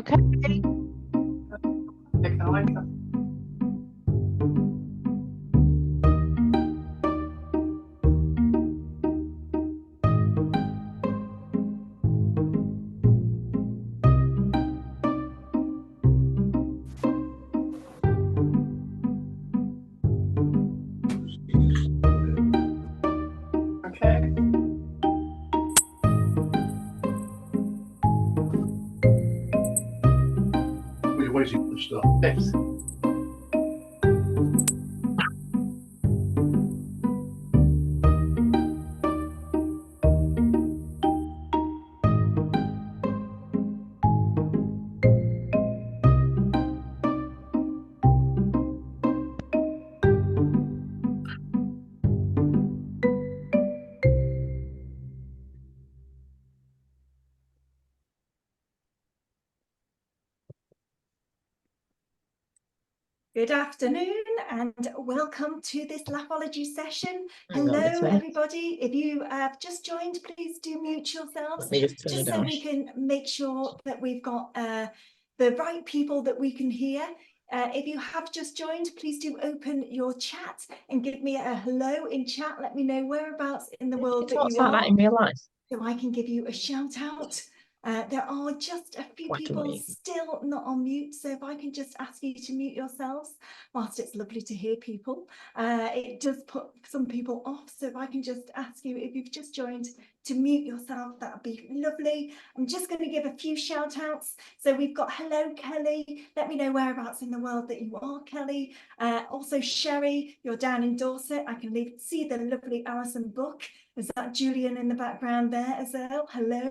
Okay. Okay. We're waiting for stuff. Yes. Good afternoon and welcome to this Laughology session. Hang on, Hello everybody. If you have just joined, please do mute yourselves let me just turn just it so down. we can make sure that we've got the right people that we can hear. If you have just joined, please do open your chat and give me a hello in chat. Let me know whereabouts in the world that Talks you like are that in real life. so I can give you a shout out. There are just a few What do people we- still not on mute, so if I can just ask you to mute yourselves, whilst it's lovely to hear people, it does put some people off, so if I can just ask you, if you've just joined, to mute yourself, that would be lovely. I'm just going to give a few shout outs. So we've got hello Kelly, let me know whereabouts in the world that you are, Kelly. Also Sherry, you're down in Dorset, I can see the lovely Alison book. Is that Julian in the background there as well? Hello.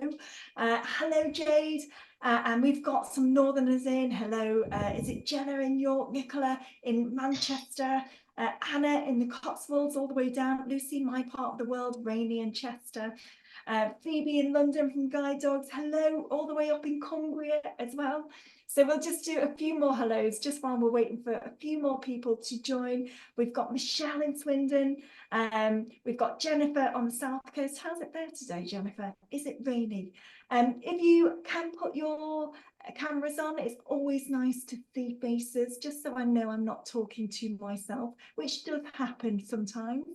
Hello, Jade. And we've got some Northerners in. Hello. Is it Jenna in York? Nicola in Manchester. Anna in the Cotswolds all the way down. Lucy, my part of the world. Rainy in Chester. Phoebe in London from Guide Dogs. Hello. All the way up in Cumbria as well. So we'll just do a few more hellos just while we're waiting for a few more people to join. We've got Michelle in Swindon. We've got Jennifer on the South Coast. How's it there today, Jennifer? Is it rainy? If you can put your cameras on, it's always nice to see faces, just so I know I'm not talking to myself, which does happen sometimes.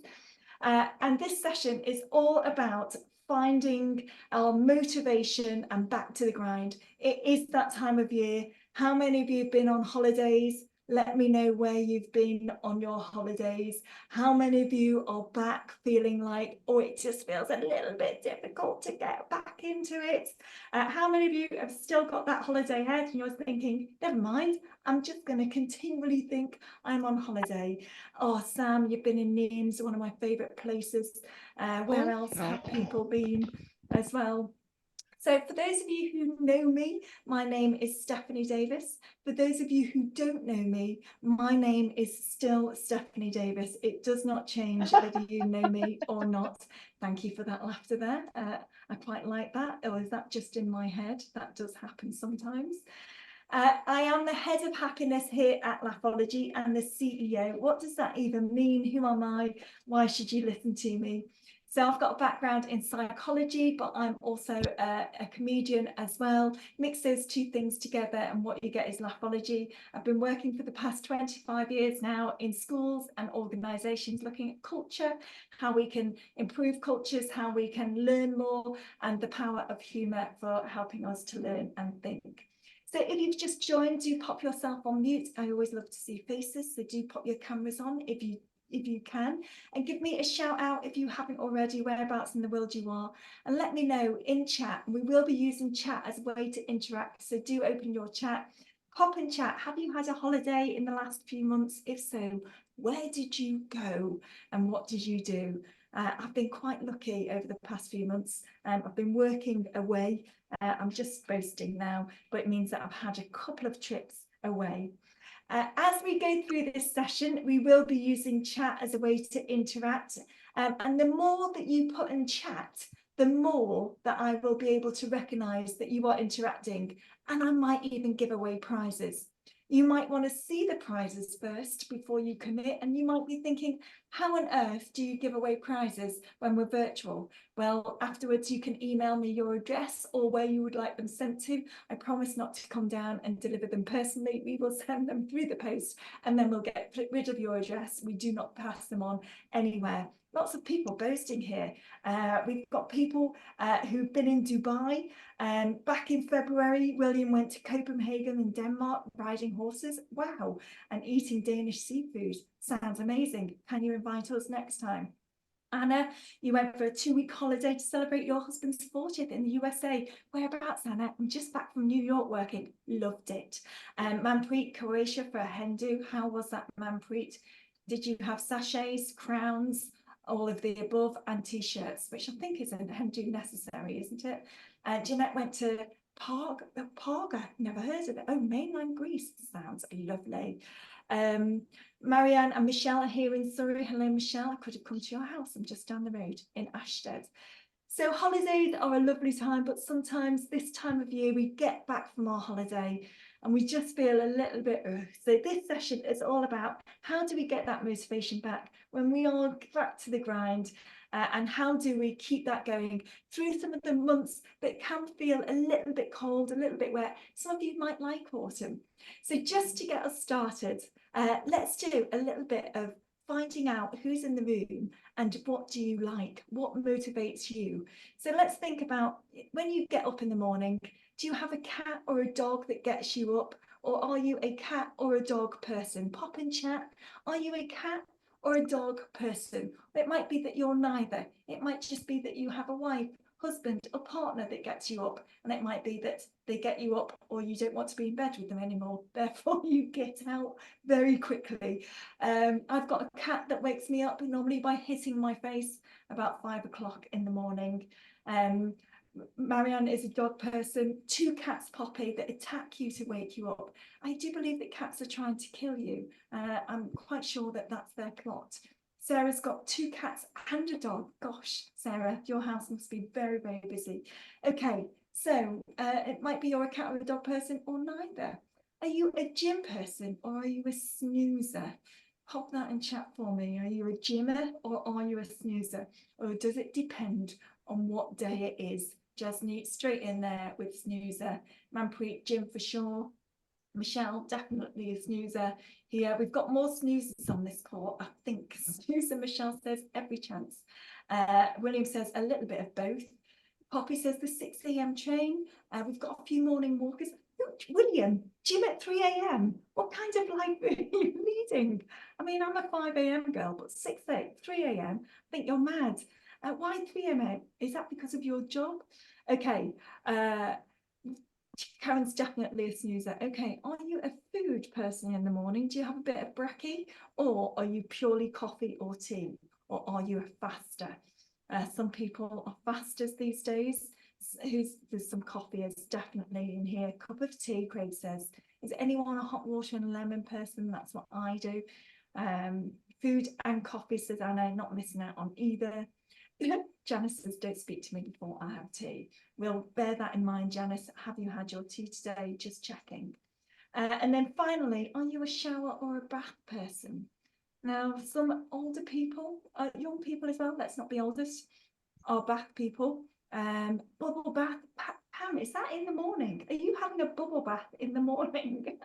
And this session is all about finding our motivation and back to the grind. It is that time of year. How many of you have been on holidays? Let me know where you've been on your holidays. How many of you are back feeling like, oh, it just feels a little bit difficult to get back into it? How many of you have still got that holiday ahead and you're thinking, never mind, I'm just going to continually think I'm on holiday. Oh, Sam, you've been in Nîmes, one of my favourite places. Where else have people been as well? So for those of you who know me, my name is Stephanie Davis. For those of you who don't know me, my name is still Stephanie Davis. It does not change whether you know me or not. Thank you for that laughter there. I quite like that. Or is that just in my head? That does happen sometimes. I am the head of happiness here at Laughology and the CEO. What does that even mean? Who am I? Why should you listen to me? So I've got a background in psychology, but I'm also a comedian as well. Mix those two things together and what you get is Laughology. I've been working for the past 25 years now in schools and organisations looking at culture, how we can improve cultures, how we can learn more, and the power of humour for helping us to learn and think. So if you've just joined, do pop yourself on mute. I always love to see faces, so do pop your cameras on if you can, and give me a shout out if you haven't already, whereabouts in the world you are, and let me know in chat. We will be using chat as a way to interact, so do open your chat, pop in chat. Have you had a holiday in the last few months? If so, where did you go and what did you do? I've been quite lucky over the past few months. I've been working away. I'm just boasting now, but it means that I've had a couple of trips away. As we go through this session, we will be using chat as a way to interact. And the more that you put in chat, the more that I will be able to recognise that you are interacting, and I might even give away prizes. You might want to see the prizes first before you commit, and you might be thinking, how on earth do you give away prizes when we're virtual? Well, afterwards you can email me your address or where you would like them sent to. I promise not to come down and deliver them personally. We will send them through the post, and then we'll get rid of your address. We do not pass them on anywhere. Lots of people boasting here. We've got people who've been in Dubai. Back in February, William went to Copenhagen in Denmark, riding horses. Wow. And eating Danish seafood. Sounds amazing. Can you invite us next time? Anna, you went for a 2-week holiday to celebrate your husband's 40th in the USA. Whereabouts, Anna? I'm just back from New York working. Loved it. Manpreet, Croatia for a hen do. How was that, Manpreet? Did you have sachets, crowns, all of the above, and t-shirts, which I think is a hen do necessary, isn't it? Jeanette went to Parga, never heard of it. Oh, mainland Greece, sounds lovely. Marianne and Michelle are here in Surrey. Hello, Michelle. I could have come to your house. I'm just down the road in Ashted. So holidays are a lovely time, but sometimes this time of year we get back from our holiday and we just feel a little bit so this session is all about how do we get that motivation back when we are back to the grind, and how do we keep that going through some of the months that can feel a little bit cold, a little bit wet. Some of you might like autumn. So just to get us started, let's do a little bit of finding out who's in the room and what do you like, what motivates you. So let's think about when you get up in the morning, do you have a cat or a dog that gets you up, or are you a cat or a dog person? Pop in chat. Are you a cat or a dog person? It might be that you're neither. It might just be that you have a wife, husband, or partner that gets you up, and it might be that they get you up or you don't want to be in bed with them anymore, therefore you get out very quickly. I've got a cat that wakes me up normally by hitting my face about 5 o'clock in the morning. Marianne is a dog person. 2 cats, Poppy, that attack you to wake you up. I do believe that cats are trying to kill you. I'm quite sure that that's their plot. Sarah's got 2 cats and a dog. Gosh, Sarah, your house must be very, very busy. Okay, so it might be you're a cat or a dog person or neither. Are you a gym person or are you a snoozer? Pop that in chat for me. Are you a gymmer or are you a snoozer? Or does it depend on what day it is? Just neat straight in there with snoozer. Manpreet, gym for sure. Michelle, definitely a snoozer here. We've got more snoozers on this call, I think. Snoozer, Michelle says, every chance. William says a little bit of both. Poppy says the 6 a.m. train. We've got a few morning walkers. William, gym at 3 a.m. What kind of life are you leading? I mean, I'm a 5 a.m. girl, but 3 a.m. I think you're mad. Why 3 a.m.? Is that because of your job? Okay. Karen's definitely a snoozer. Okay, are you a food person in the morning? Do you have a bit of brekkie? Or are you purely coffee or tea? Or are you a faster? Some people are fasters these days. There's some coffeeers definitely in here. Cup of tea, Craig says. Is anyone a hot water and lemon person? That's what I do. Food and coffee, says Anna, not missing out on either. Janice says, don't speak to me before I have tea. We'll bear that in mind, Janice. Have you had your tea today? Just checking. And then finally, are you a shower or a bath person? Now, some older people, young people as well, let's not be oldest, are bath people. Bubble bath, Pam, is that in the morning? Are you having a bubble bath in the morning?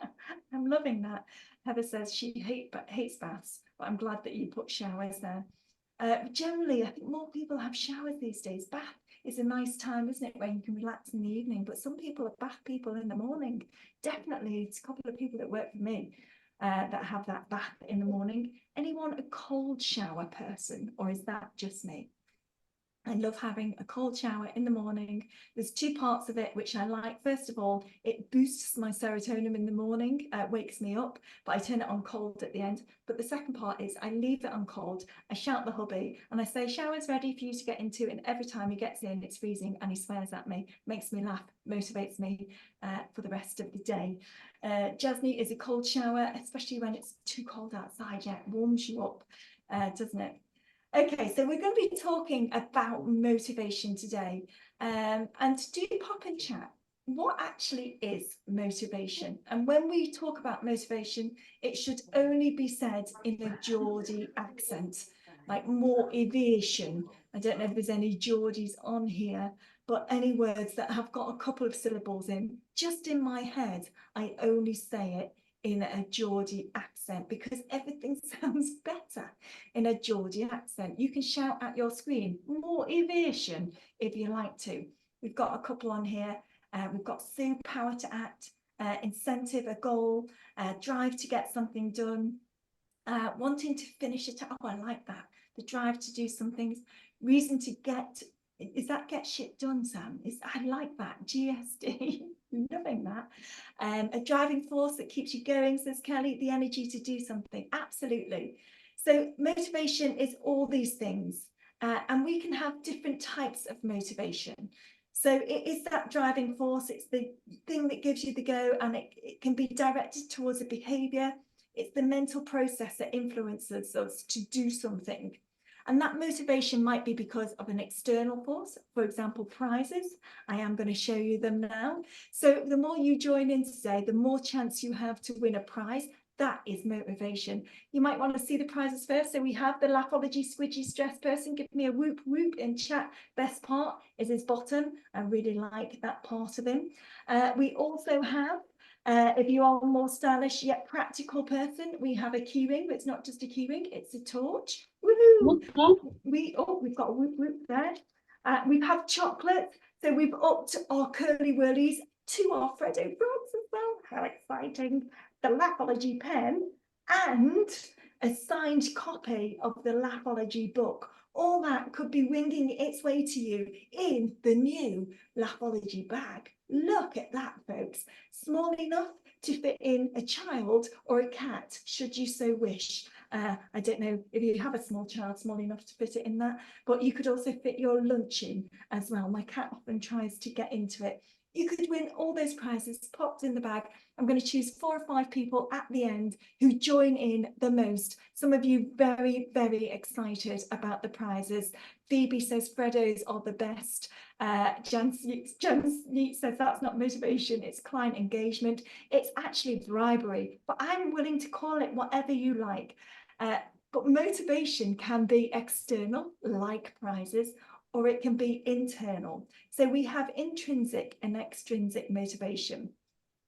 I'm loving that. Heather says she hates baths, but I'm glad that you put showers there. Generally, I think more people have showers these days. Bath is a nice time, isn't it, when you can relax in the evening, but some people are bath people in the morning. Definitely, it's a couple of people that work for me that have that bath in the morning. Anyone a cold shower person, or is that just me? I love having a cold shower in the morning. There's 2 parts of it which I like. First of all, it boosts my serotonin in the morning, wakes me up, but I turn it on cold at the end. But the second part is I leave it on cold, I shout the hubby and I say, shower's ready for you to get into, and every time he gets in, it's freezing and he swears at me, makes me laugh, motivates me for the rest of the day. Jasny is a cold shower, especially when it's too cold outside. Yeah, it warms you up, doesn't it? Okay, so we're going to be talking about motivation today, and do pop in chat. what actually is motivation? And when we talk about motivation, it should only be said in a Geordie accent, like motivation. I don't know if there's any Geordies on here, but any words that have got a couple of syllables in, just in my head, I only say it in a Geordie accent because everything sounds better in a Geordie accent. You can shout at your screen, motivation, if you like to. We've got a couple on here. We've got Sue, power to act, incentive, a goal, drive to get something done, wanting to finish it. Oh, I like that. The drive to do some things, reason to get, is that get shit done, Sam? I like that, GSD, loving that. A driving force that keeps you going, says Kelly, the energy to do something, absolutely. So motivation is all these things, and we can have different types of motivation. So it is that driving force, it's the thing that gives you the go, and it can be directed towards a behaviour. It's the mental process that influences us to do something. And that motivation might be because of an external force, for example, prizes. I am going to show you them now. So the more you join in today, the more chance you have to win a prize. That is motivation. You might want to see the prizes first. So we have the Laughology Squidgy Stress Person. Give me a whoop whoop in chat. Best part is his bottom. I really like that part of him. We also have, if you are a more stylish yet practical person, we have a key ring, but it's not just a key ring, it's a torch. Woohoo! We've got a whoop whoop there. We have chocolate. So we've upped our curly whirlies to our Freddo frogs as well. How exciting. The Laughology pen and a signed copy of the Laughology book. All that could be winging its way to you in the new Laughology bag. Look at that, folks. Small enough to fit in a child or a cat, should you so wish. I don't know if you have a small child small enough to fit it in that, but you could also fit your lunch in as well. My cat often tries to get into it. You could win all those prizes popped in the bag. I'm going to choose 4 or 5 people at the end who join in the most. Some of you very, very excited about the prizes. Phoebe says Freddos are the best. Jan says that's not motivation, it's client engagement. It's actually bribery, but I'm willing to call it whatever you like. But motivation can be external, like prizes, or it can be internal. So we have intrinsic and extrinsic motivation.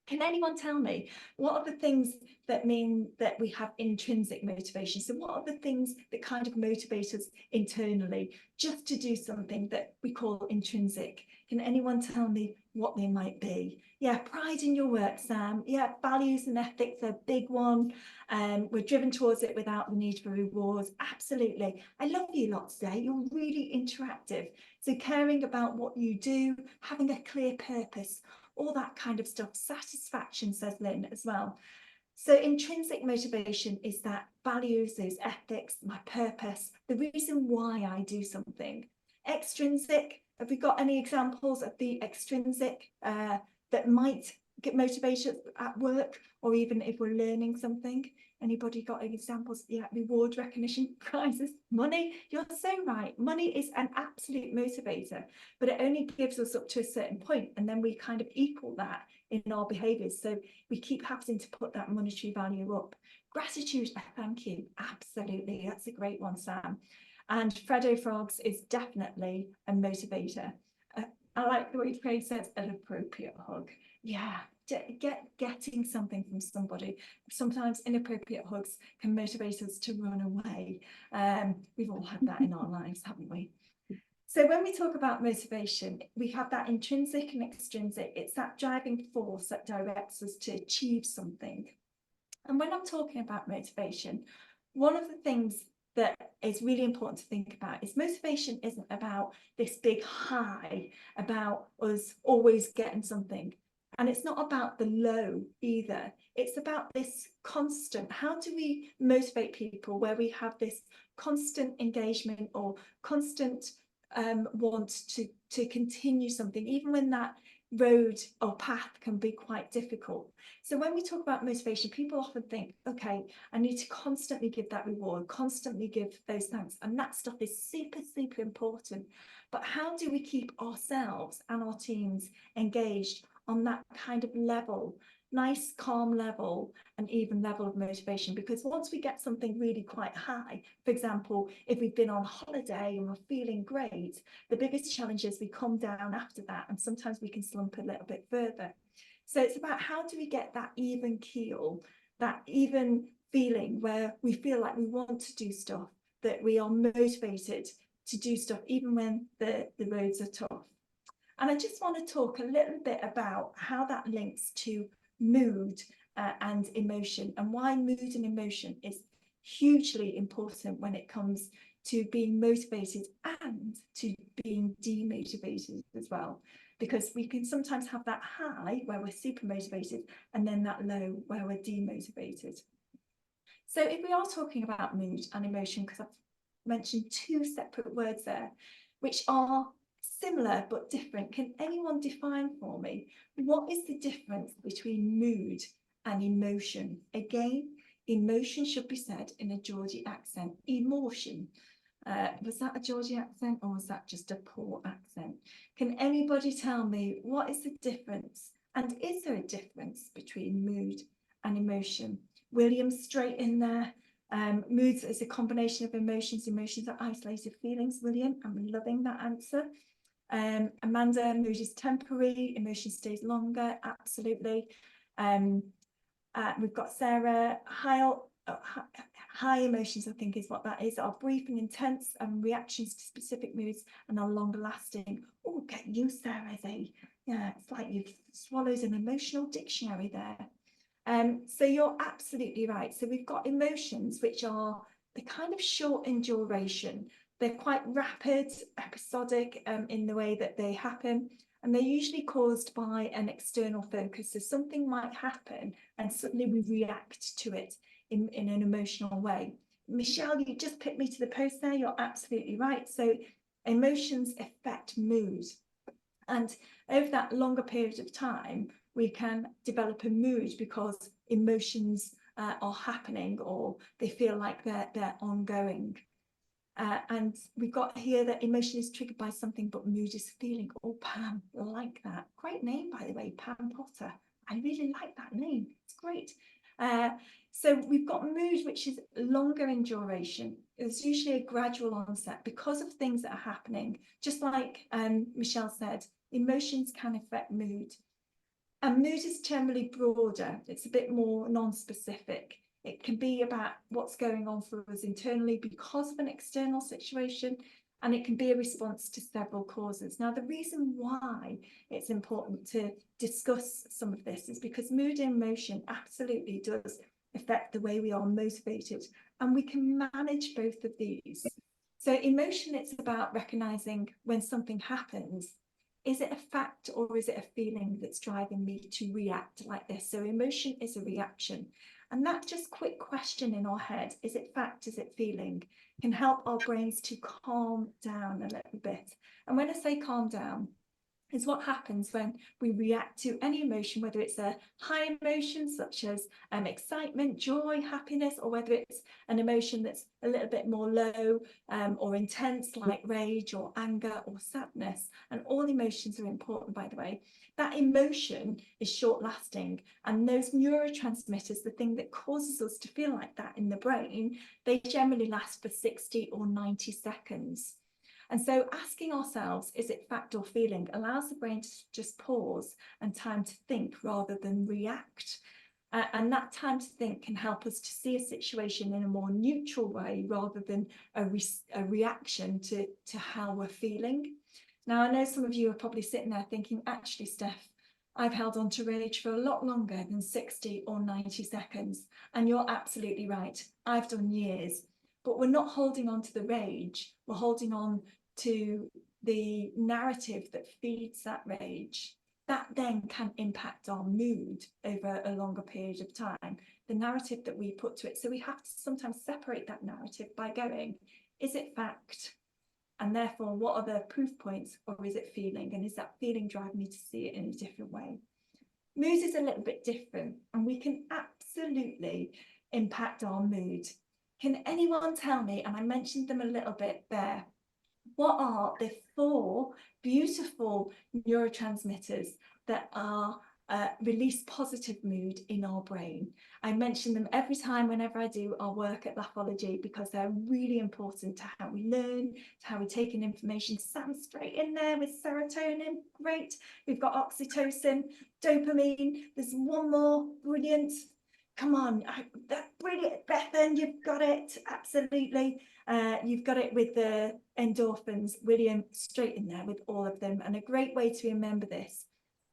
Can anyone tell me what are the things that mean that we have intrinsic motivation? So what are the things that kind of motivate us internally just to do something that we call intrinsic? Can anyone tell me what they might be? Yeah, pride in your work, Sam. Yeah, values and ethics are a big one. We're driven towards it without the need for rewards. Absolutely. I love you lot today. You're really interactive. So caring about what you do, having a clear purpose, all that kind of stuff. Satisfaction, says Lynn as well. So intrinsic motivation is that values, those ethics, my purpose, the reason why I do something. Extrinsic, have we got any examples of the extrinsic that might get motivation at work, or even if we're learning something? Anybody got any examples? Yeah, reward, recognition, prizes, money. You're so right. Money is an absolute motivator, but it only gives us up to a certain point, and then we kind of equal that in our behaviours. So we keep having to put that monetary value up. Gratitude, thank you. Absolutely. That's a great one, Sam. And Freddo Frogs is definitely a motivator. I like the way Craig says an appropriate hug. Yeah, getting something from somebody. Sometimes inappropriate hugs can motivate us to run away. We've all had that in our lives, haven't we? So when we talk about motivation, we have that intrinsic and extrinsic. It's that driving force that directs us to achieve something. And when I'm talking about motivation, one of the things that is really important to think about is motivation isn't about this big high, about us always getting something. And it's not about the low either. It's about this constant. How do we motivate people where we have this constant engagement or constant want to continue something, even when that road or path can be quite difficult. So when we talk about motivation, people often think, okay, I need to constantly give that reward, constantly give those thanks, and that stuff is super, super important. But how do we keep ourselves and our teams engaged on that kind of level, nice calm level, and even level of motivation. Because once we get something really quite high, for example, if we've been on holiday and we're feeling great, the biggest challenge is we come down after that, and sometimes we can slump a little bit further. So it's about how do we get that even keel, that even feeling where we feel like we want to do stuff, that we are motivated to do stuff even when the roads are tough. And I just want to talk a little bit about how that links to mood and emotion, and why mood and emotion is hugely important when it comes to being motivated and to being demotivated as well. Because we can sometimes have that high where we're super motivated, and then that low where we're demotivated. So if we are talking about mood and emotion, because I've mentioned two separate words there, which are similar but different, can anyone define for me what is the difference between mood and emotion? Again, emotion should be said in a Geordie accent. Emotion. Was that a Geordie accent, or was that just a poor accent? Can anybody tell me what is the difference? And is there a difference between mood and emotion? William, straight in there. Moods is a combination of emotions. Emotions are isolated feelings. William, I'm loving that answer. Amanda, mood is temporary, emotion stays longer. Absolutely. We've got Sarah. High emotions, I think, is what that is, are brief and intense, and reactions to specific moods, and are longer lasting. Oh, get you, Sarah. Yeah, it's like you've swallowed an emotional dictionary there. So you're absolutely right. So we've got emotions which are the kind of short in duration. They're quite rapid, episodic in the way that they happen, and they're usually caused by an external focus. So something might happen and suddenly we react to it in an emotional way. Michelle, you just picked me to the post there. You're absolutely right. So emotions affect mood, and over that longer period of time, we can develop a mood because emotions are happening, or they feel like they're ongoing. And we've got here that emotion is triggered by something, but mood is feeling. Oh, Pam, I like that. Great name, by the way, Pam Potter. I really like that name. It's great. So we've got mood, which is longer in duration. It's usually a gradual onset because of things that are happening. Just like Michelle said, emotions can affect mood. And mood is generally broader. It's a bit more non-specific. It can be about what's going on for us internally because of an external situation, and it can be a response to several causes. Now, the reason why it's important to discuss some of this is because mood and emotion absolutely does affect the way we are motivated, and we can manage both of these. So emotion, it's about recognizing when something happens. Is it a fact or is it a feeling that's driving me to react like this? So emotion is a reaction. And that just quick question in our head, is it fact, is it feeling, can help our brains to calm down a little bit. And when I say calm down, is what happens when we react to any emotion, whether it's a high emotion such as excitement, joy, happiness, or whether it's an emotion that's a little bit more low or intense, like rage or anger or sadness. And all emotions are important, by the way. That emotion is short lasting, and those neurotransmitters, the thing that causes us to feel like that in the brain, they generally last for 60 or 90 seconds. And so asking ourselves, is it fact or feeling, allows the brain to just pause and time to think rather than react. And that time to think can help us to see a situation in a more neutral way rather than a reaction to how we're feeling. Now, I know some of you are probably sitting there thinking, actually, Steph, I've held on to rage for a lot longer than 60 or 90 seconds. And you're absolutely right. I've done years. But we're not holding on to the rage. We're holding on to the narrative that feeds that rage. That then can impact our mood over a longer period of time, the narrative that we put to it. So we have to sometimes separate that narrative by going, is it fact? And therefore, what are the proof points, or is it feeling? And is that feeling driving me to see it in a different way? Mood is a little bit different, and we can absolutely impact our mood. Can anyone tell me, and I mentioned them a little bit there, what are the 4 beautiful neurotransmitters that are release positive mood in our brain. I mention them every time whenever I do our work at Laughology, because they're really important to how we learn, to how we take in information. Sam's straight in there with serotonin, great. We've got oxytocin, dopamine, there's one more, brilliant. Come on, brilliant, Bethan, you've got it, absolutely. You've got it with the endorphins, William, straight in there with all of them. And a great way to remember this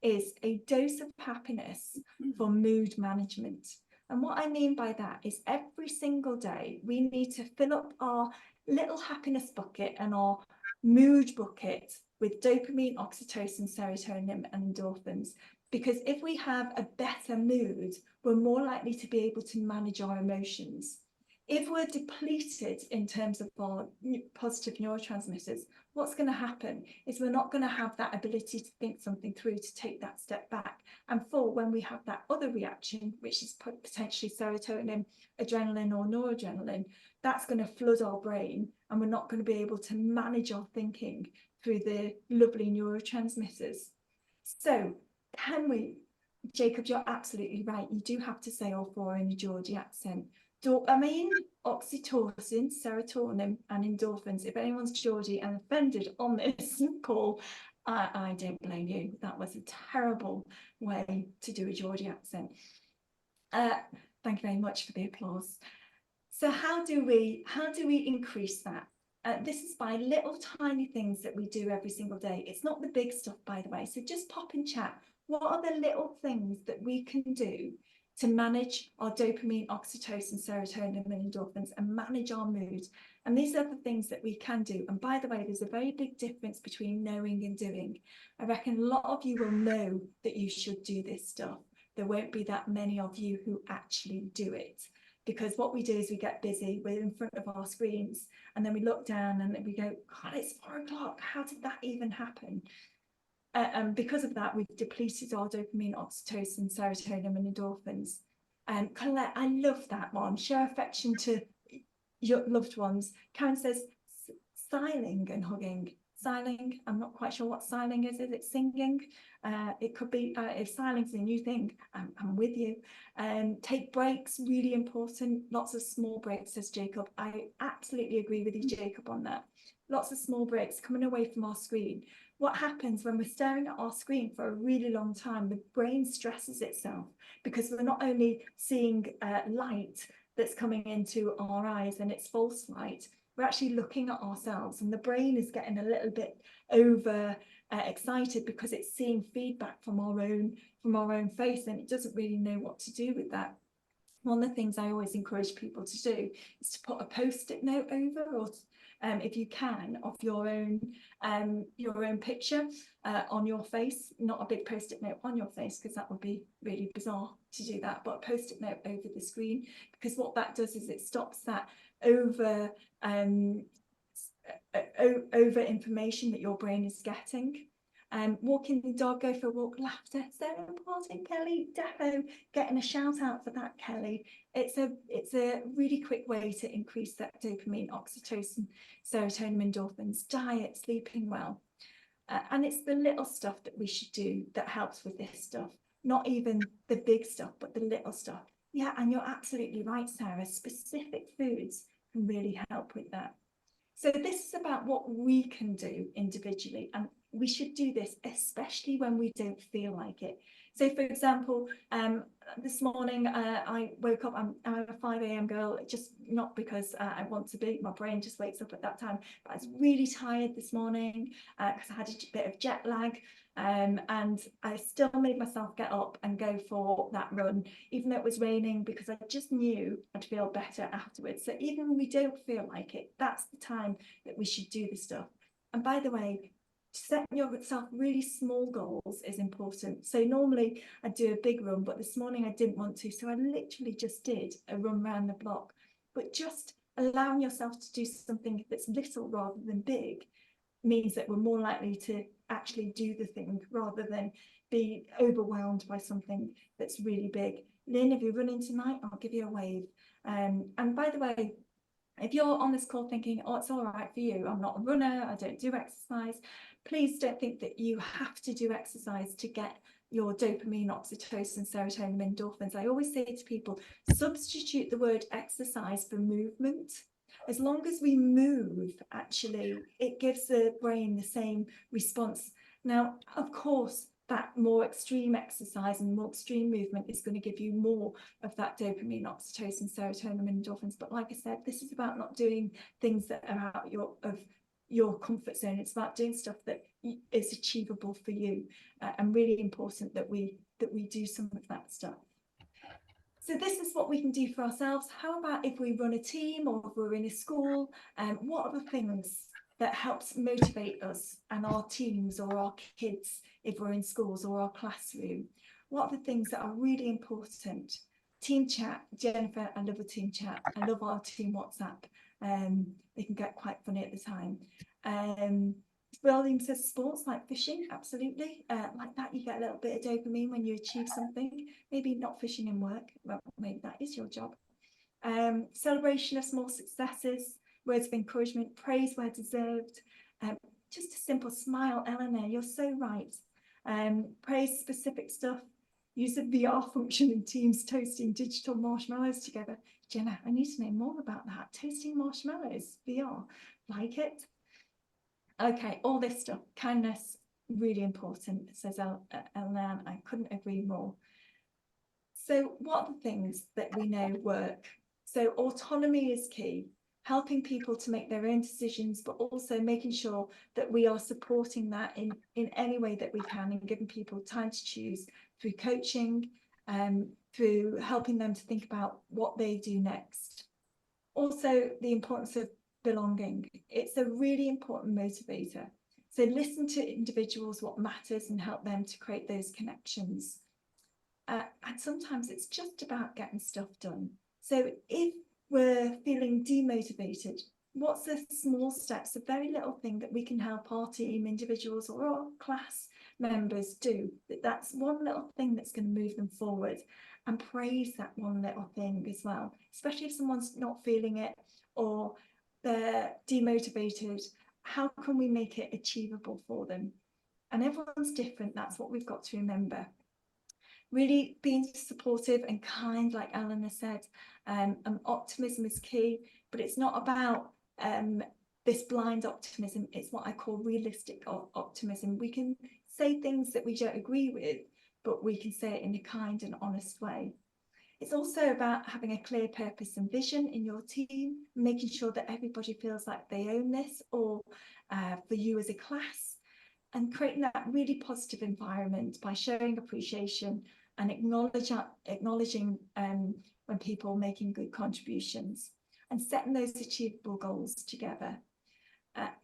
is a dose of happiness for mood management. And what I mean by that is every single day we need to fill up our little happiness bucket and our mood bucket with dopamine, oxytocin, serotonin, and endorphins. Because if we have a better mood, we're more likely to be able to manage our emotions. If we're depleted in terms of our positive neurotransmitters, what's going to happen is we're not going to have that ability to think something through, to take that step back. And when we have that other reaction, which is potentially serotonin, adrenaline, or noradrenaline, that's going to flood our brain, and we're not going to be able to manage our thinking through the lovely neurotransmitters. So can we, Jacob, you're absolutely right. You do have to say all 4 in a Geordie accent. Dopamine, oxytocin, serotonin, and endorphins. If anyone's Geordie and offended on this call, I don't blame you. That was a terrible way to do a Geordie accent. Thank you very much for the applause. So how do we increase that? This is by little tiny things that we do every single day. It's not the big stuff, by the way. So just pop in chat. What are the little things that we can do to manage our dopamine, oxytocin, serotonin, and endorphins, and manage our mood? And these are the things that we can do. And by the way, there's a very big difference between knowing and doing. I reckon a lot of you will know that you should do this stuff. There won't be that many of you who actually do it. Because what we do is we get busy, we're in front of our screens, and then we look down and we go, God, it's 4 o'clock. How did that even happen? And because of that, we've depleted our dopamine, oxytocin, serotonin, and endorphins. And Colette, I love that one. Show affection to your loved ones. Karen says, siling and hugging. Siling, I'm not quite sure what siling is. Is it singing? It could be, if siling's a new thing, I'm with you. Take breaks, really important. Lots of small breaks, says Jacob. I absolutely agree with you, Jacob, on that. Lots of small breaks, coming away from our screen. What happens when we're staring at our screen for a really long time? The brain stresses itself because we're not only seeing light that's coming into our eyes, and it's false light, we're actually looking at ourselves, and the brain is getting a little bit over excited because it's seeing feedback from our own face, and it doesn't really know what to do with that. One of the things I always encourage people to do is to put a post-it note over, or if you can, of your own picture on your face. Not a big post-it note on your face, because that would be really bizarre to do that, but a post-it note over the screen, because what that does is it stops that over information that your brain is getting. Walking the dog, go for a walk, laughter, so important, Kelly. Defo getting a shout out for that, Kelly. It's a really quick way to increase that dopamine, oxytocin, serotonin, endorphins. Diet, sleeping well, and it's the little stuff that we should do that helps with this stuff. Not even the big stuff, but the little stuff. Yeah, and you're absolutely right, Sarah. Specific foods can really help with that. So this is about what we can do individually, and we should do this especially when we don't feel like it. So for example, this morning I woke up, I'm a 5 a.m. girl, just not because I want to be, my brain just wakes up at that time, but I was really tired this morning because I had a bit of jet lag, and I still made myself get up and go for that run, even though it was raining, because I just knew I'd feel better afterwards. So even when we don't feel like it, that's the time that we should do this stuff. And by the way, setting yourself really small goals is important. So normally I do a big run, but this morning I didn't want to, so I literally just did a run around the block. But just allowing yourself to do something that's little rather than big means that we're more likely to actually do the thing rather than be overwhelmed by something that's really big. Lynn, if you're running tonight, I'll give you a wave. And by the way, If you're on this call thinking, oh, it's all right for you, I'm not a runner, I don't do exercise, please don't think that you have to do exercise to get your dopamine, oxytocin, serotonin, endorphins. I always say to people, substitute the word exercise for movement. As long as we move, actually, it gives the brain the same response. Now, of course, that more extreme exercise and more extreme movement is going to give you more of that dopamine, oxytocin, serotonin, and endorphins. But like I said, this is about not doing things that are out of your comfort zone. It's about doing stuff that is achievable for you, and really important that we do some of that stuff. So this is what we can do for ourselves. How about if we run a team or if we're in a school? What are the things that helps motivate us and our teams or our kids if we're in schools or our classroom? What are the things that are really important? Team chat, Jennifer, I love a team chat. I love our team WhatsApp. They can get quite funny at the time. William says sports like fishing, absolutely. Like that, you get a little bit of dopamine when you achieve something. Maybe not fishing in work, well, maybe that is your job. Celebration of small successes, words of encouragement, praise where deserved. Just a simple smile, Eleanor, you're so right. Praise specific stuff. Use the VR function in Teams toasting digital marshmallows together. Jenna, I need to know more about that. Toasting marshmallows, VR, like it. Okay, all this stuff, kindness, really important, says Eleanor. I couldn't agree more. So what are the things that we know work? So autonomy is key, helping people to make their own decisions, but also making sure that we are supporting that in any way that we can and giving people time to choose through coaching, through helping them to think about what they do next. Also, the importance of belonging. It's a really important motivator. So listen to individuals, what matters, and help them to create those connections. And sometimes it's just about getting stuff done. So if we're feeling demotivated, what's the small steps, a very little thing that we can help our team, individuals, or our class members do? That's one little thing that's going to move them forward, and praise that one little thing as well, especially if someone's not feeling it or they're demotivated. How can we make it achievable for them? And everyone's different. That's what we've got to remember. Really being supportive and kind, like Eleanor said, and optimism is key, but it's not about this blind optimism. It's what I call realistic optimism. We can say things that we don't agree with, but we can say it in a kind and honest way. It's also about having a clear purpose and vision in your team, making sure that everybody feels like they own this, or for you as a class, and creating that really positive environment by showing appreciation and acknowledging when people are making good contributions, and setting those achievable goals together.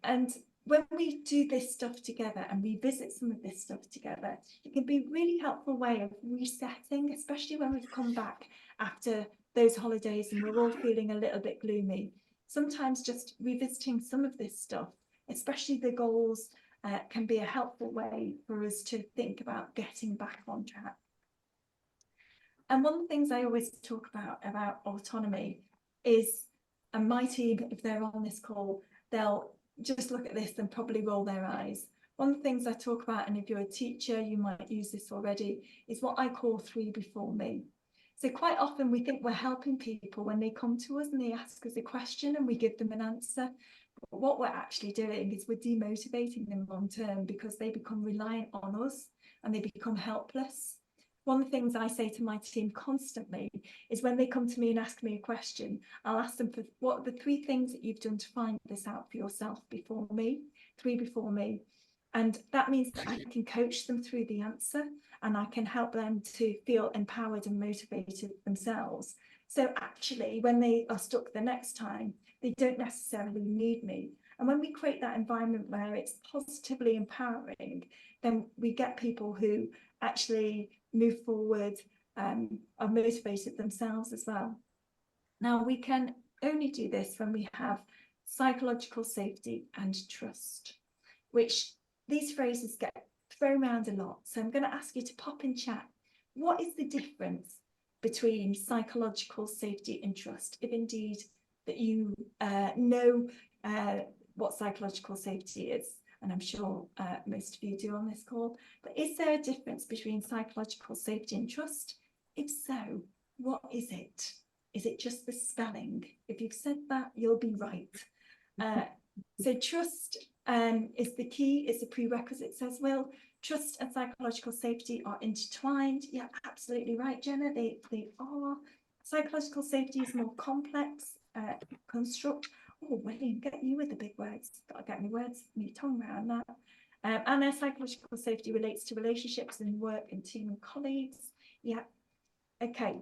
And when we do this stuff together and revisit some of this stuff together, it can be a really helpful way of resetting, especially when we've come back after those holidays and we're all feeling a little bit gloomy. Sometimes just revisiting some of this stuff, especially the goals, can be a helpful way for us to think about getting back on track. And one of the things I always talk about autonomy is, and my team, if they're on this call, they'll just look at this and probably roll their eyes. One of the things I talk about, and if you're a teacher, you might use this already, is what I call 3 before me. So quite often we think we're helping people when they come to us and they ask us a question and we give them an answer. But what we're actually doing is we're demotivating them long term, because they become reliant on us and they become helpless. One of the things I say to my team constantly is, when they come to me and ask me a question, I'll ask them, for what are the 3 things that you've done to find this out for yourself before me, 3 before me. And that means that I can coach them through the answer, and I can help them to feel empowered and motivated themselves. So actually, when they are stuck the next time, they don't necessarily need me. And when we create that environment where it's positively empowering, then we get people who actually move forward, are motivated themselves as well. Now, we can only do this when we have psychological safety and trust, which these phrases get thrown around a lot. So I'm going to ask you to pop in chat, what is the difference between psychological safety and trust, if indeed that you know what psychological safety is. And I'm sure most of you do on this call. But is there a difference between psychological safety and trust? If so, what is it? Is it just the spelling? If you've said that, you'll be right. So trust is the key, is the prerequisite, says Will. Trust and psychological safety are intertwined. Yeah, absolutely right, Jenna. They are. Psychological safety is more complex construct. Oh, William, get you with the big words. Gotta get my words, my tongue around that. And their psychological safety relates to relationships and work and team and colleagues. Yeah. Okay.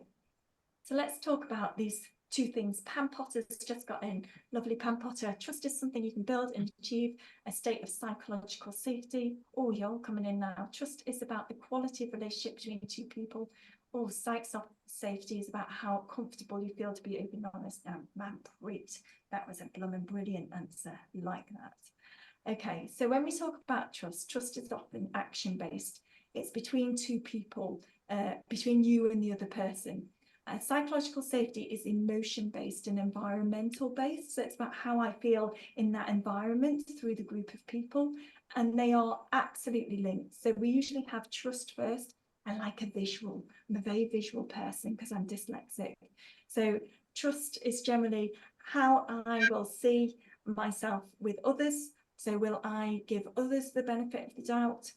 So let's talk about these two things. Pam Potter's just got in. Lovely Pam Potter. Trust is something you can build and achieve a state of psychological safety. Oh, you're all coming in now. Trust is about the quality of relationship between two people. Oh, psych safety is about how comfortable you feel to be open and honest. Now, man, great. That was a blooming brilliant answer. Like that. Okay, so when we talk about trust, trust is often action-based. It's between two people, between you and the other person. Psychological safety is emotion-based and environmental-based. So it's about how I feel in that environment through the group of people. And they are absolutely linked. So we usually have trust first. I like a visual. I'm a very visual person because I'm dyslexic. So trust is generally how I will see myself with others. So will I give others the benefit of the doubt?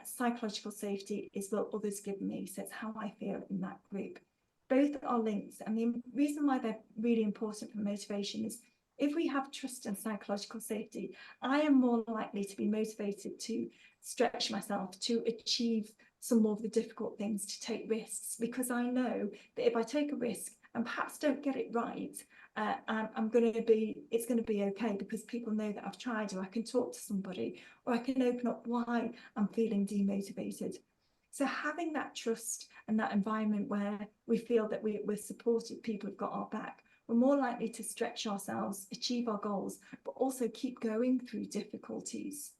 Psychological safety is will others give me. So it's how I feel in that group. Both are linked, and the reason why they're really important for motivation is if we have trust and psychological safety, I am more likely to be motivated to stretch myself, to achieve some more of the difficult things, to take risks, because I know that if I take a risk and perhaps don't get it right, it's going to be okay because people know that I've tried, or I can talk to somebody, or I can open up why I'm feeling demotivated. So having that trust and that environment where we feel that we're supported, people have got our back, we're more likely to stretch ourselves, achieve our goals, but also keep going through difficulties.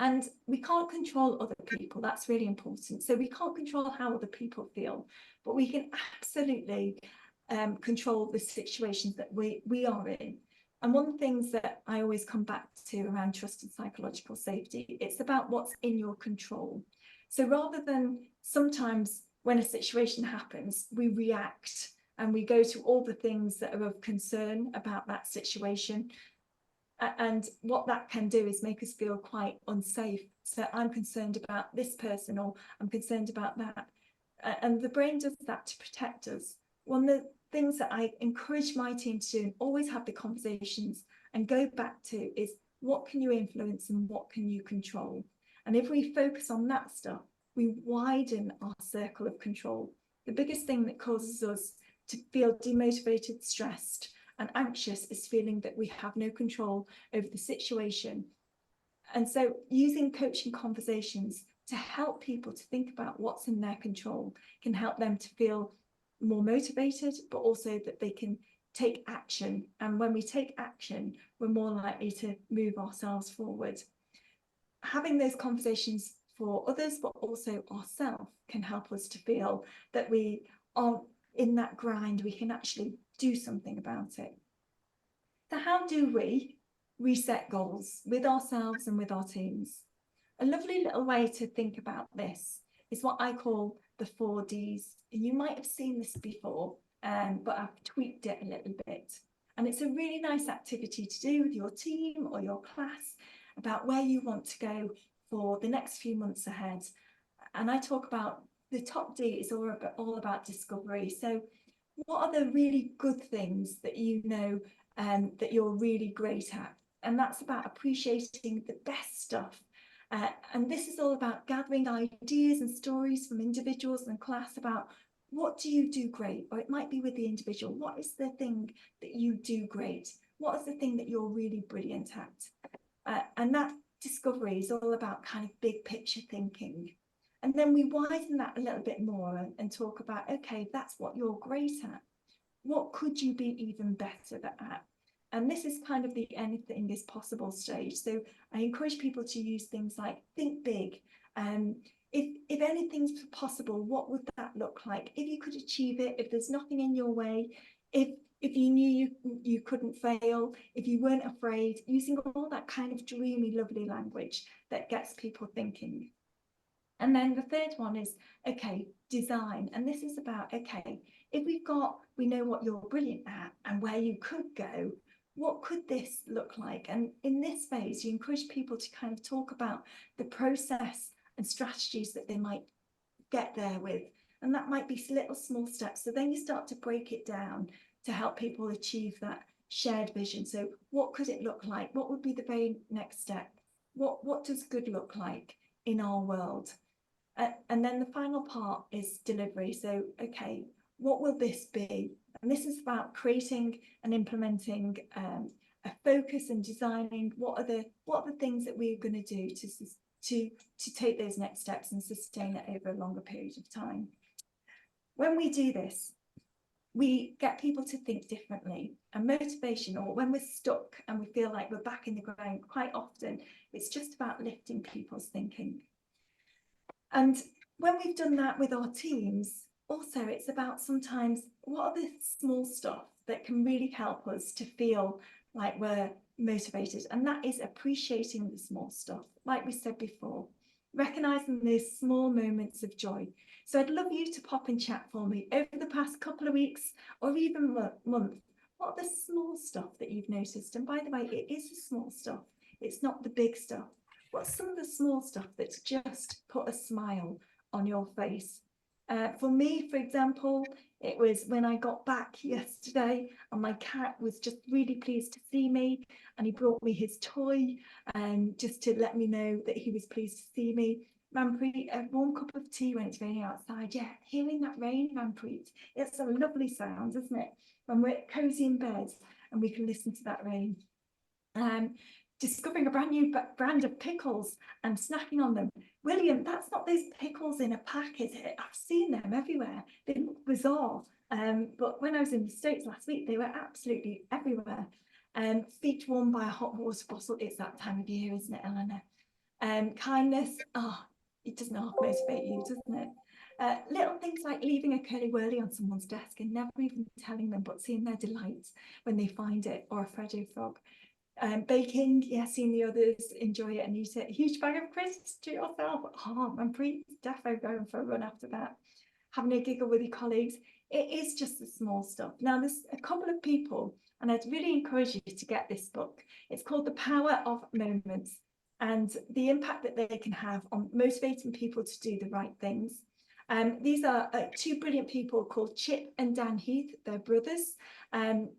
And we can't control other people. That's really important. So we can't control how other people feel, but we can absolutely control the situations that we are in. And one of the things that I always come back to around trust and psychological safety, it's about what's in your control. So rather than sometimes when a situation happens, we react and we go to all the things that are of concern about that situation. And what that can do is make us feel quite unsafe. So I'm concerned about this person, or I'm concerned about that. And the brain does that to protect us. One of the things that I encourage my team to do and always have the conversations and go back to is what can you influence and what can you control? And if we focus on that stuff, we widen our circle of control. The biggest thing that causes us to feel demotivated, stressed, and anxious is feeling that we have no control over the situation. And so using coaching conversations to help people to think about what's in their control can help them to feel more motivated, but also that they can take action. And when we take action, we're more likely to move ourselves forward. Having those conversations for others, but also ourselves, can help us to feel that we are in that grind, we can actually do something about it. So how do we reset goals with ourselves and with our teams? A lovely little way to think about this is what I call the 4 Ds. And you might have seen this before, but I've tweaked it a little bit. And it's a really nice activity to do with your team or your class about where you want to go for the next few months ahead. And I talk about the top D is all about discovery. So what are the really good things that you know that you're really great at? And that's about appreciating the best stuff. And this is all about gathering ideas and stories from individuals and class about what do you do great? Or it might be with the individual. What is the thing that you do great? What is the thing that you're really brilliant at? And that discovery is all about kind of big picture thinking. And then we widen that a little bit more and talk about, okay, that's what you're great at. What could you be even better at? And this is kind of the anything is possible stage. So I encourage people to use things like think big. If anything's possible, what would that look like? If you could achieve it, if there's nothing in your way, if if you knew you couldn't fail, if you weren't afraid, using all that kind of dreamy, lovely language that gets people thinking. And then the third one is, okay, design. And this is about, okay, if we know what you're brilliant at and where you could go, what could this look like? And in this phase, you encourage people to kind of talk about the process and strategies that they might get there with. And that might be little small steps. So then you start to break it down to help people achieve that shared vision. So what could it look like? What would be the very next step? What does good look like in our world? And then the final part is delivery. So, okay, what will this be? And this is about creating and implementing a focus and designing what are the things that we're going to do to take those next steps and sustain it over a longer period of time. When we do this, we get people to think differently, and motivation, or when we're stuck and we feel like we're back in the ground, quite often it's just about lifting people's thinking. And when we've done that with our teams, also it's about sometimes what are the small stuff that can really help us to feel like we're motivated, and that is appreciating the small stuff, like we said before, recognizing those small moments of joy. So I'd love you to pop in chat for me over the past couple of weeks or even month. What are the small stuff that you've noticed? And by the way, it is the small stuff, it's not the big stuff. What's some of the small stuff that's just put a smile on your face? For me, for example, it was when I got back yesterday and my cat was just really pleased to see me, and he brought me his toy just to let me know that he was pleased to see me. Manpreet, a warm cup of tea when it's raining outside. Yeah, hearing that rain, Manpreet, it's a lovely sound, isn't it? When we're cozy in bed and we can listen to that rain. Discovering a brand new brand of pickles and snacking on them. William, that's not those pickles in a pack, is it? I've seen them everywhere. They look bizarre. But when I was in the States last week, they were absolutely everywhere. Feet warmed by a hot water bottle. It's that time of year, isn't it, Eleanor? Kindness, it doesn't half motivate you, doesn't it? Little things like leaving a curly whirly on someone's desk and never even telling them, but seeing their delight when they find it, or a Freddo frog. Baking, yeah, seeing the others enjoy it and eat it. A huge bag of crisps to yourself. Oh, I'm pretty defo going for a run after that. Having a giggle with your colleagues. It is just the small stuff. Now, there's a couple of people, and I'd really encourage you to get this book. It's called The Power of Moments, and the impact that they can have on motivating people to do the right things. These are two brilliant people called Chip and Dan Heath. They're brothers.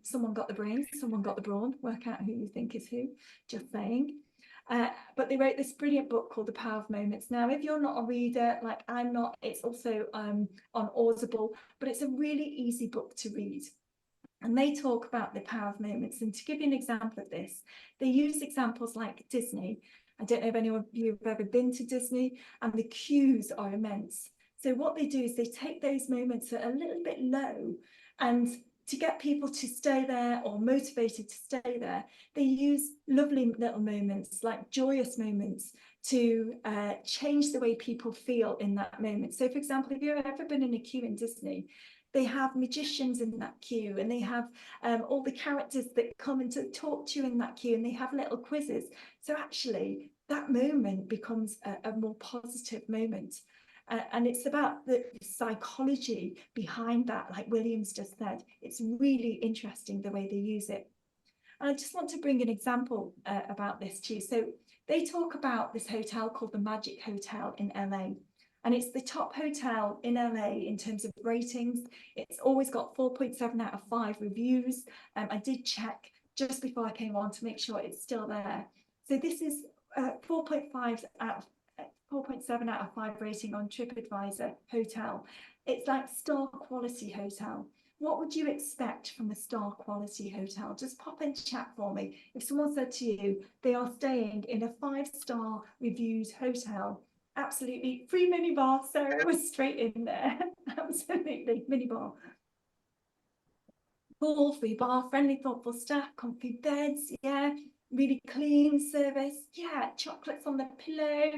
Someone got the brains, someone got the brawn. Work out who you think is who, just saying. But they wrote this brilliant book called The Power of Moments. Now, if you're not a reader, like I'm not, it's also on Audible, but it's a really easy book to read. And they talk about the power of moments. And to give you an example of this, they use examples like Disney. I don't know if anyone of you have ever been to Disney, and the queues are immense. So what they do is they take those moments that are a little bit low, and to get people to stay there or motivated to stay there, they use lovely little moments, like joyous moments, to change the way people feel in that moment. So for example, if you've ever been in a queue in Disney, they have magicians in that queue, and they have all the characters that come and to talk to you in that queue, and they have little quizzes. So actually that moment becomes a more positive moment. And it's about the psychology behind that, like William's just said. It's really interesting the way they use it. And I just want to bring an example about this too. So they talk about this hotel called the Magic Hotel in LA. And it's the top hotel in LA in terms of ratings. It's always got 4.7 out of 5 reviews. I did check just before I came on to make sure it's still there. So this is 4.5 out of 4.7 out of 5 rating on TripAdvisor hotel. It's like star quality hotel. What would you expect from a star quality hotel? Just pop in chat for me. If someone said to you, they are staying in a 5-star reviewed hotel, absolutely free minibar. Sarah was straight in there. Absolutely, minibar. Pool, free bar, friendly, thoughtful staff, comfy beds, yeah, really clean service, yeah, chocolates on the pillow,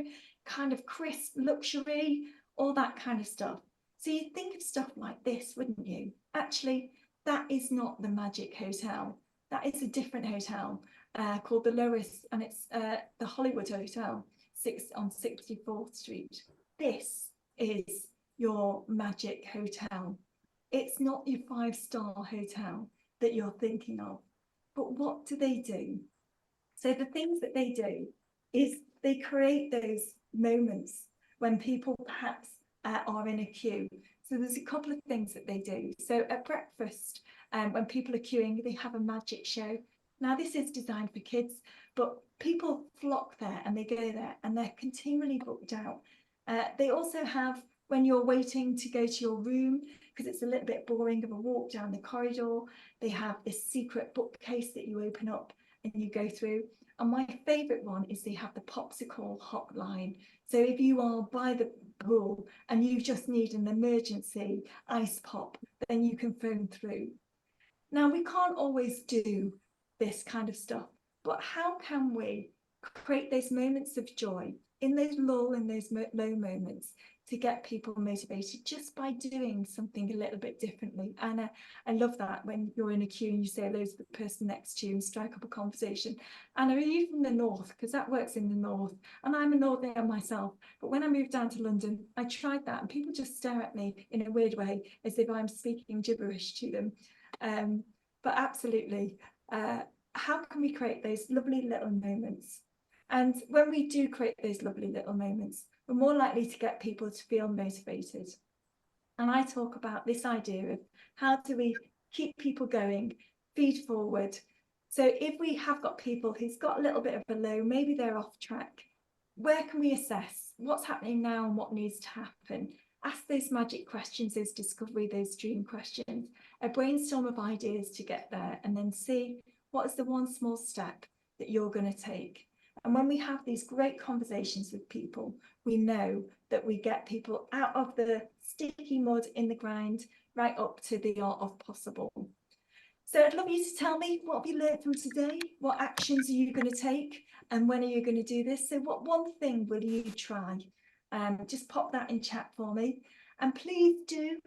kind of crisp luxury, all that kind of stuff. So you'd think of stuff like this, wouldn't you? Actually, that is not the Magic Hotel. That is a different hotel called the Lois, and it's the Hollywood Hotel, on 64th Street. This is your Magic Hotel. It's not your 5-star hotel that you're thinking of. But what do they do? So the things that they do is they create those moments when people perhaps are in a queue. So there's a couple of things that they do. So at breakfast, when people are queuing, they have a magic show. Now this is designed for kids, but people flock there and they go there and they're continually booked out. They also have, when you're waiting to go to your room, because it's a little bit boring of a walk down the corridor, they have this secret bookcase that you open up and you go through. And my favourite one is they have the popsicle hotline. So if you are by the pool and you just need an emergency ice pop, then you can phone through. Now, we can't always do this kind of stuff, but how can we create those moments of joy in those lull, in those low moments, to get people motivated just by doing something a little bit differently? And I love that when you're in a queue and you say hello to the person next to you and strike up a conversation. And are you from the north? Because that works in the north. And I'm a northerner myself. But when I moved down to London, I tried that and people just stare at me in a weird way as if I'm speaking gibberish to them. But absolutely, how can we create those lovely little moments? And when we do create those lovely little moments, we're more likely to get people to feel motivated. And I talk about this idea of how do we keep people going, feed forward. So if we have got people who's got a little bit of a low, maybe they're off track, where can we assess what's happening now and what needs to happen? Ask those magic questions, those discovery, those dream questions, a brainstorm of ideas to get there, and then see what is the one small step that you're going to take. And when we have these great conversations with people, we know that we get people out of the sticky mud in the grind, right up to the art of possible. So I'd love you to tell me, what have you learned from today? What actions are you going to take? And when are you going to do this? So what one thing will you try? Just pop that in chat for me. And please do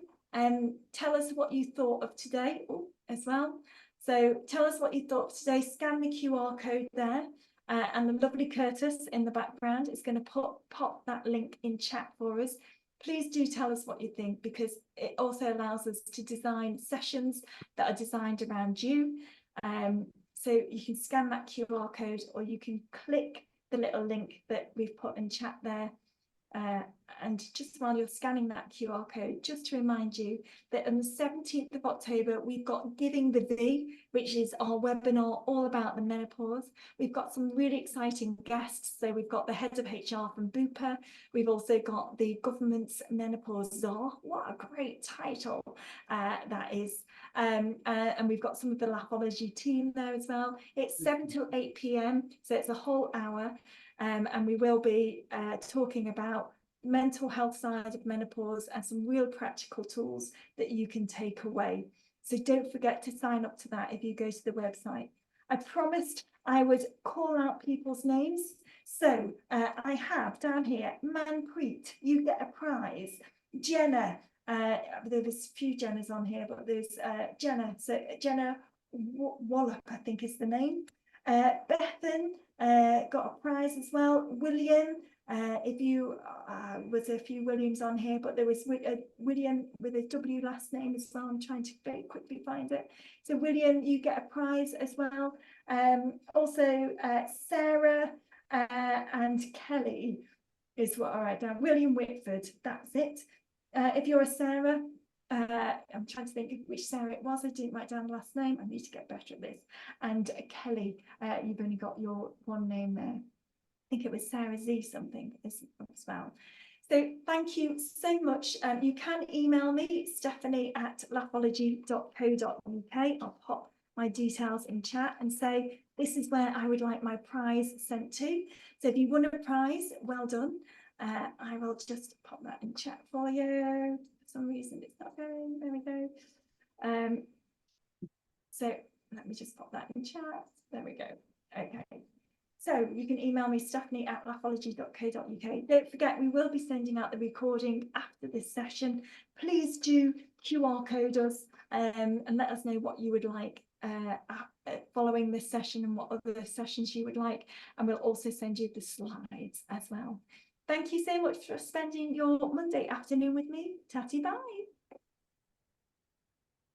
tell us what you thought of today as well. So tell us what you thought of today. Scan the QR code there. And the lovely Curtis in the background is going to pop that link in chat for us. Please do tell us what you think, because it also allows us to design sessions that are designed around you. So you can scan that QR code, or you can click the little link that we've put in chat there. And just while you're scanning that QR code, just to remind you that on the 17th of October, we've got Giving the V, which is our webinar all about the menopause. We've got some really exciting guests. So we've got the head of HR from Bupa. We've also got the government's menopause czar. What a great title that is. And we've got some of the Laphology team there as well. It's 7 till 8 p.m. So it's a whole hour. And we will be talking about mental health side of menopause and some real practical tools that you can take away. So don't forget to sign up to that if you go to the website. I promised I would call out people's names. So I have down here, Manpreet, you get a prize. Jenna, there's a few Jennas on here, but there's Jenna. So Jenna Wallop, I think is the name. Bethan got a prize as well. William, if you was a few Williams on here, but there was William with a W last name as well. I'm trying to very quickly find it. So William, you get a prize as well. Also Sarah and Kelly is what I write down. William Whitford, that's it. If you're a Sarah, I'm trying to think of which Sarah it was. I didn't write down the last name. I need to get better at this. And Kelly, you've only got your one name there. I think it was Sarah Z something as well. So thank you so much. You can email me, stephanie@laphology.co.uk. I'll pop my details in chat and say, this is where I would like my prize sent to. So if you won a prize, well done. I will just pop that in chat for you. For some reason it's not going. There we go. So let me just pop that in chat. There we go. Okay. So you can email me, stephanie@laphology.co.uk. Don't forget, we will be sending out the recording after this session. Please do QR code us and let us know what you would like following this session and what other sessions you would like, and we'll also send you the slides as well. Thank you so much for spending your Monday afternoon with me. Tatty bye.